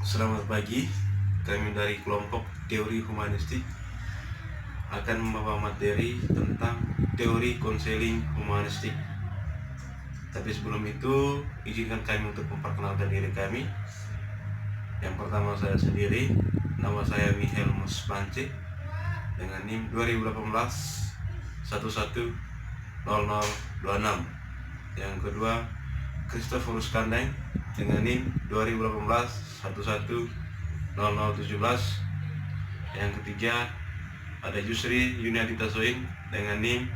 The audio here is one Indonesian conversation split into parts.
Selamat pagi, kami dari kelompok teori humanistik akan membawa materi tentang teori konseling humanistik. Tapi sebelum itu, izinkan kami untuk memperkenalkan diri kami. Yang pertama saya sendiri, nama saya Michael Muspance dengan NIM 2018 110026. Yang kedua, Christophorus Kandeng dengan NIM 2018 110017. Yang ketiga, ada Yusri Yunadita Soin dengan NIM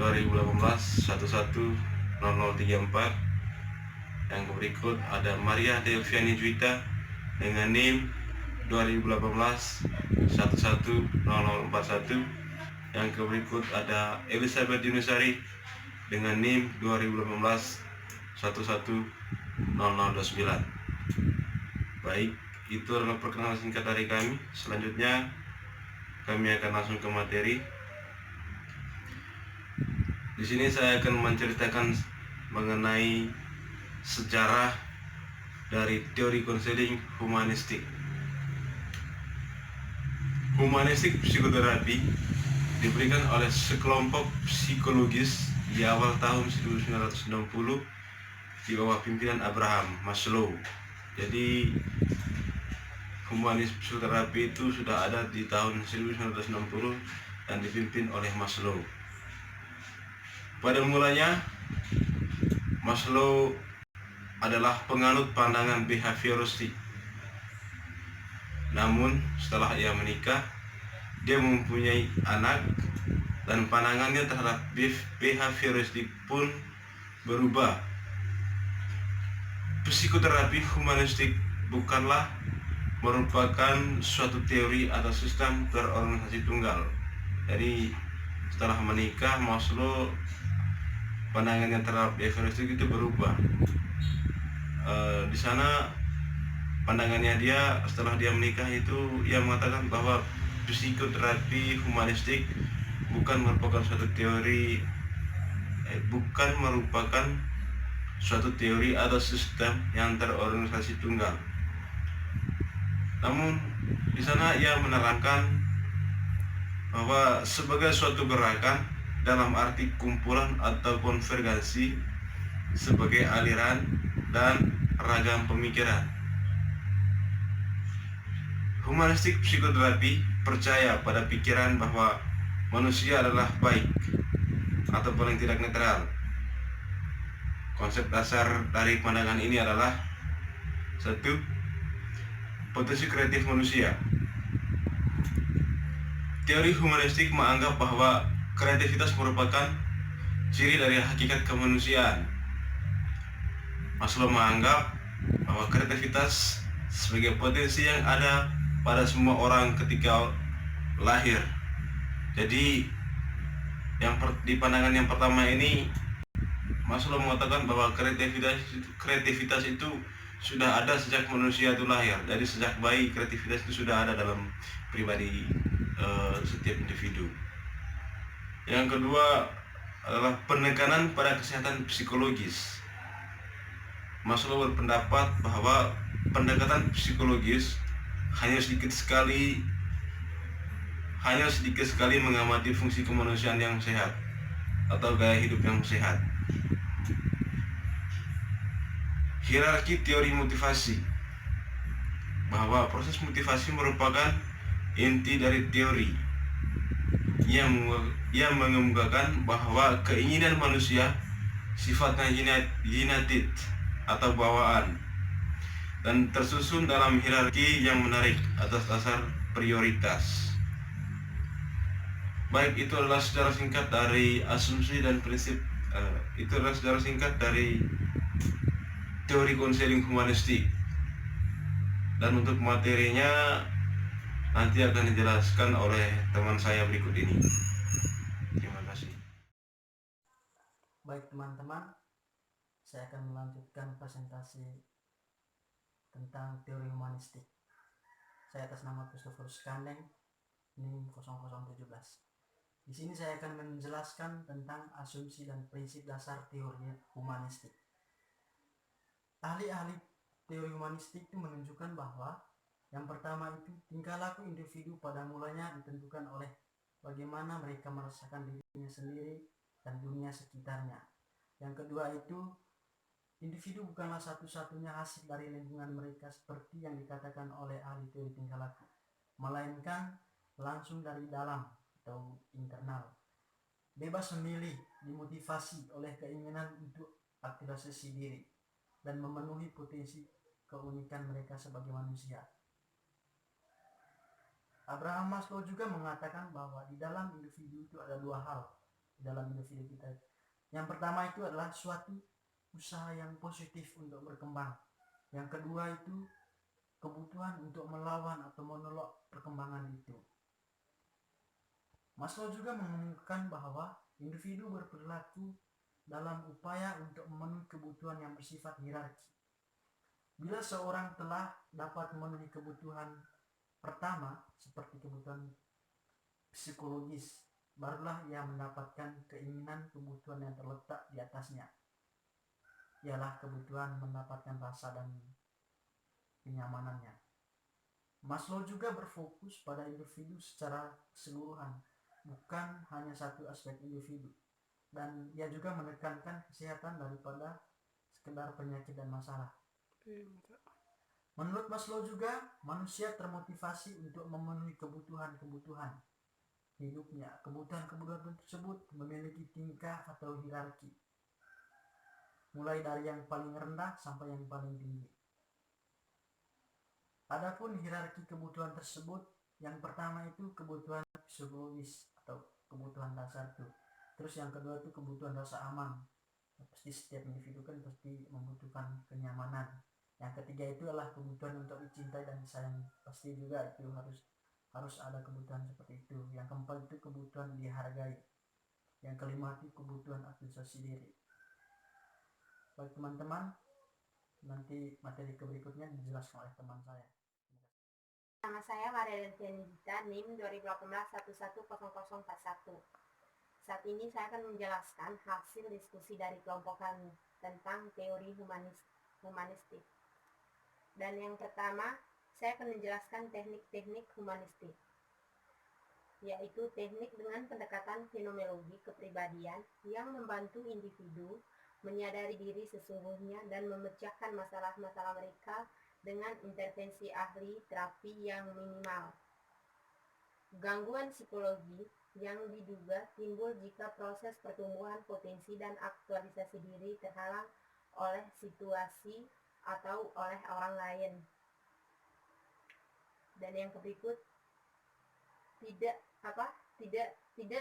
2018 110034. Yang berikut ada Maria Delviani Juwita dengan NIM 2018 110041. Yang berikut ada Elizabeth Yunusari dengan NIM 2018 110029. Baik, itu adalah perkenalan singkat dari kami. Selanjutnya kami akan langsung ke materi. Di sini saya akan menceritakan mengenai sejarah dari teori konseling humanistik. Humanistik psikoterapi diberikan oleh sekelompok psikologis di awal tahun 1960 di bawah pimpinan Abraham Maslow. Jadi humanis psikoterapi itu sudah ada di tahun 1960 dan dipimpin oleh Maslow. Pada mulanya Maslow adalah penganut pandangan behavioristik. Namun setelah ia menikah, dia mempunyai anak dan pandangannya terhadap behavioristik pun berubah. Psikoterapi humanistik bukanlah merupakan suatu teori atau sistem berorganisasi tunggal. Jadi setelah menikah, Maslow pandangannya terhadap behavioristik itu berubah. Di sana pandangannya dia setelah dia menikah itu ia mengatakan bahwa psikoterapi humanistik bukan merupakan suatu teori atau sistem yang terorganisasi tunggal. Namun di sana ia menerangkan bahwa sebagai suatu gerakan dalam arti kumpulan atau konvergensi sebagai aliran dan ragam pemikiran. Humanistik psikoterapi percaya pada pikiran bahwa manusia adalah baik atau paling tidak netral. Konsep dasar dari pandangan ini adalah: 1. Potensi kreatif manusia. Teori humanistik menganggap bahwa kreativitas merupakan ciri dari hakikat kemanusiaan. Maslow menganggap bahwa kreativitas sebagai potensi yang ada pada semua orang ketika lahir. Jadi di pandangan yang pertama ini, Maslow mengatakan bahwa kreativitas itu sudah ada sejak manusia itu lahir. Jadi sejak bayi kreativitas itu sudah ada dalam pribadi setiap individu. Yang kedua adalah penekanan pada kesehatan psikologis. Maslow berpendapat bahwa pendekatan psikologis hanya sedikit sekali mengamati fungsi kemanusiaan yang sehat atau gaya hidup yang sehat. Hierarki teori motivasi, bahwa proses motivasi merupakan inti dari teori yang mengemukakan bahwa keinginan manusia sifatnya genetik atau bawaan dan tersusun dalam hierarki yang menarik atas dasar prioritas. Baik, itu adalah sejarah singkat dari asumsi dan prinsip. Itu adalah sejarah singkat dari teori konseling humanistik. Dan untuk materinya nanti akan dijelaskan oleh teman saya berikut ini. Terima kasih. Baik teman-teman, saya akan melanjutkan presentasi tentang teori humanistik. Saya atas nama Christophorus Kandeng, NIM 0017. Di sini saya akan menjelaskan tentang asumsi dan prinsip dasar teori humanistik. Ahli-ahli teori humanistik itu menunjukkan bahwa yang pertama itu tingkah laku individu pada mulanya ditentukan oleh bagaimana mereka merasakan dirinya sendiri dan dunia sekitarnya. Yang kedua itu individu bukanlah satu-satunya hasil dari lingkungan mereka seperti yang dikatakan oleh ahli teori tingkah laku, melainkan langsung dari dalam atau internal. Bebas memilih, dimotivasi oleh keinginan untuk aktualisasi diri dan memenuhi potensi keunikan mereka sebagai manusia. Abraham Maslow juga mengatakan bahwa di dalam individu itu ada dua hal di dalam individu kita. Yang pertama itu adalah suatu usaha yang positif untuk berkembang. Yang kedua itu kebutuhan untuk melawan atau menolak perkembangan itu. Maslow juga mengumumkan bahwa individu berperilaku dalam upaya untuk memenuhi kebutuhan yang bersifat hierarki. Bila seorang telah dapat memenuhi kebutuhan pertama, seperti kebutuhan psikologis, barulah ia mendapatkan keinginan kebutuhan yang terletak di atasnya, ialah kebutuhan mendapatkan rasa dan kenyamanannya. Maslow juga berfokus pada individu secara keseluruhan, bukan hanya satu aspek individu, dan ia juga menekankan kesehatan daripada sekedar penyakit dan masalah. Menurut Maslow juga, manusia termotivasi untuk memenuhi kebutuhan-kebutuhan hidupnya. Kebutuhan-kebutuhan tersebut memiliki tingkah atau hierarki, mulai dari yang paling rendah sampai yang paling tinggi. Adapun hierarki kebutuhan tersebut, yang pertama itu kebutuhan psikologis atau kebutuhan dasar tuh. Terus yang kedua itu kebutuhan rasa aman. Pasti setiap individu kan pasti membutuhkan kenyamanan. Yang ketiga itu adalah kebutuhan untuk dicintai dan disayangi. Pasti juga itu harus ada kebutuhan seperti itu. Yang keempat itu kebutuhan dihargai. Yang kelima itu kebutuhan aktualisasi diri. Baik teman-teman, nanti materi berikutnya dijelaskan oleh teman saya. Nama saya Maria Dita, NIM 2018-110041. Saat ini saya akan menjelaskan hasil diskusi dari kelompok kami tentang teori humanistik. Dan yang pertama, saya akan menjelaskan teknik-teknik humanistik, yaitu teknik dengan pendekatan fenomenologi kepribadian yang membantu individu menyadari diri sesungguhnya dan memecahkan masalah-masalah mereka dengan intervensi ahli terapi yang minimal. Gangguan psikologi yang diduga timbul jika proses pertumbuhan potensi dan aktualisasi diri terhalang oleh situasi atau oleh orang lain. Dan yang berikut, tidak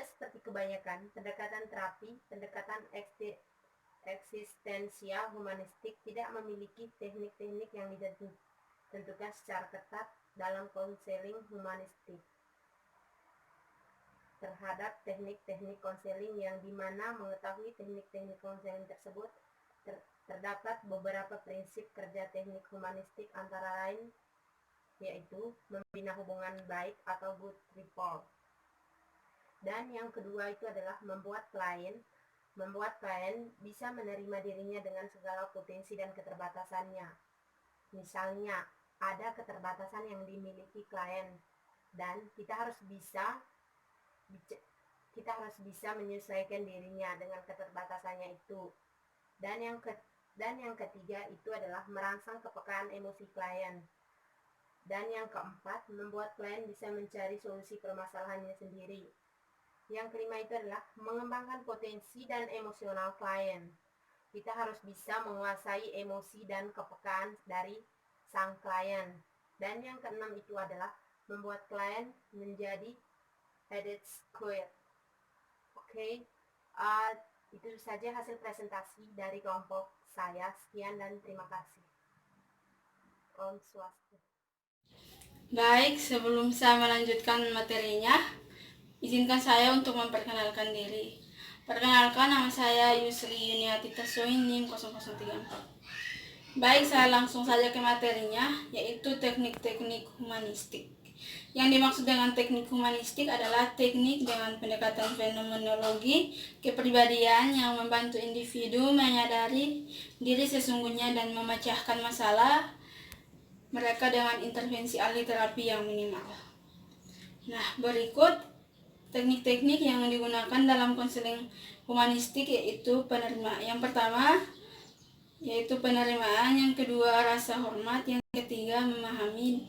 seperti kebanyakan pendekatan terapi, pendekatan eksistensial humanistik tidak memiliki teknik-teknik yang ditentukan secara ketat dalam konseling humanistik. Terhadap teknik-teknik konseling yang dimana mengetahui teknik-teknik konseling tersebut terdapat beberapa prinsip kerja teknik humanistik, antara lain yaitu membina hubungan baik atau good rapport. Dan yang kedua itu adalah membuat klien bisa menerima dirinya dengan segala potensi dan keterbatasannya. Misalnya, ada keterbatasan yang dimiliki klien dan kita harus bisa menyesuaikan dirinya dengan keterbatasannya itu. Dan yang ketiga itu adalah merangsang kepekaan emosi klien. Dan yang keempat, membuat klien bisa mencari solusi permasalahannya sendiri. Yang kelima itu adalah mengembangkan potensi dan emosional klien. Kita harus bisa menguasai emosi dan kepekaan dari sang klien. Dan yang keenam itu adalah membuat klien menjadi adequate. Oke, itu saja hasil presentasi dari kelompok saya. Sekian dan terima kasih. Om Swastiastu. Baik, sebelum saya melanjutkan materinya, izinkan saya untuk memperkenalkan diri. Perkenalkan, nama saya Yusri Yuniati Tasoin, NIM 0034. Baik, saya langsung saja ke materinya, yaitu teknik-teknik humanistik. Yang dimaksud dengan teknik humanistik adalah teknik dengan pendekatan fenomenologi kepribadian yang membantu individu menyadari diri sesungguhnya dan memecahkan masalah mereka dengan intervensi ahli terapi yang minimal. Nah, berikut teknik-teknik yang digunakan dalam konseling humanistik yaitu yang pertama yaitu penerimaan, yang kedua rasa hormat, yang ketiga memahami.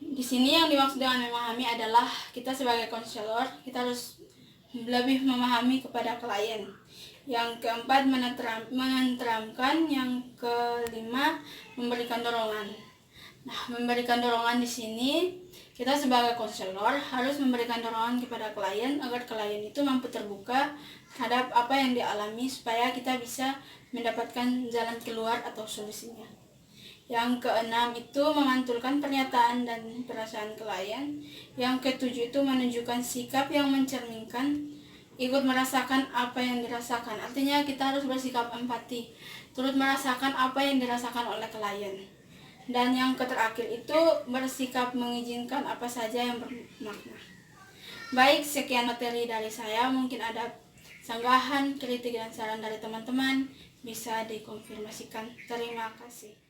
Di sini yang dimaksud dengan memahami adalah kita sebagai konselor kita harus lebih memahami kepada klien. Yang keempat menenteramkan, yang kelima memberikan dorongan. Nah, memberikan dorongan di sini kita sebagai konselor harus memberikan dorongan kepada klien agar klien itu mampu terbuka terhadap apa yang dialami supaya kita bisa mendapatkan jalan keluar atau solusinya. Yang keenam itu memantulkan pernyataan dan perasaan klien. Yang ketujuh itu menunjukkan sikap yang mencerminkan ikut merasakan apa yang dirasakan. Artinya kita harus bersikap empati, turut merasakan apa yang dirasakan oleh klien. Dan yang terakhir itu bersikap mengizinkan apa saja yang bermakna. Baik, sekian materi dari saya. Mungkin ada sanggahan, kritik, dan saran dari teman-teman bisa dikonfirmasikan. Terima kasih.